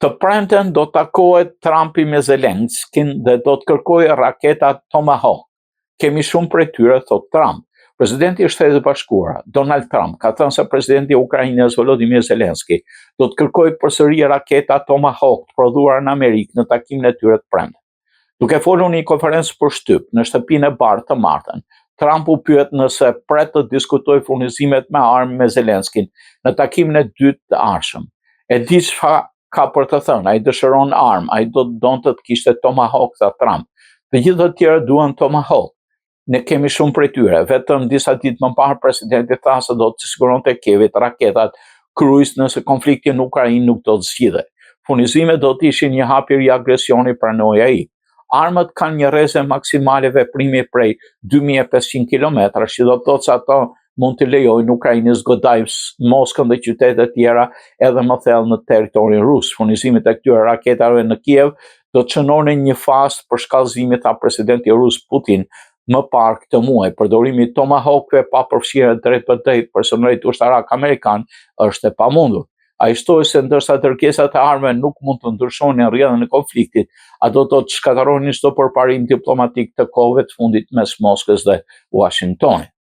Të premten do takohet Trumpi me Zelenskin dhe do të kërkojë raketa Tomahawk. Kemi shumë prej tyre, thot Trump. Presidenti i Shtetit e Bashkuara, Donald Trump, ka thënë se presidenti i Ukrainës Volodymyr Zelensky do të kërkojë përsëri raketa Tomahawk të prodhuara në Amerikë në takimin e tyre të premten. Duke folur në një konferencë për shtyp në shtëpinë e Bardh të martën, Trump u pyet nëse pret të diskutojë furnizimet me armë me Zelenskin në takimin e dytë të ardhshëm. E di çfarë ka për të thënë, ai dëshiron armë, ai donte të kishte Tomahawk, tha Trump. Të gjithë të tjerë duan Tomahawk. Ne kemi shumë prej tyre, vetëm disa ditë më parë presidenti tha se do të siguronte Kievit raketat Cruise nëse konflikti në Ukrainë nuk do të zgjidhej. Furnizimet do të ishin një hapëri i agresioni, pranoi ai. Armët kanë një rrezë maksimale veprimi prej 2500 km, që do të thotë se ato mund të lejojnë Ukrainës godaj Moskën dhe qytete të tjera edhe më thellë në territorin rus. Furnizimet e këtyre raketave në Kiev do të çnonin një fazë për shkallëzimit, tha presidenti rus Putin më parë këtë muaj. Përdorimi i Tomahawkëve pa përfshirje drejt për drejt personelit ushtarak amerikan është e pamundur. Ai shtoi se ndërsa dërgesat e armëve nuk mund të ndryshonin rrjedhën e konfliktit, ato do të shkatërronin çdo përparim diplomatik të kohëve të fundit mes Moskës dhe Washingtonit.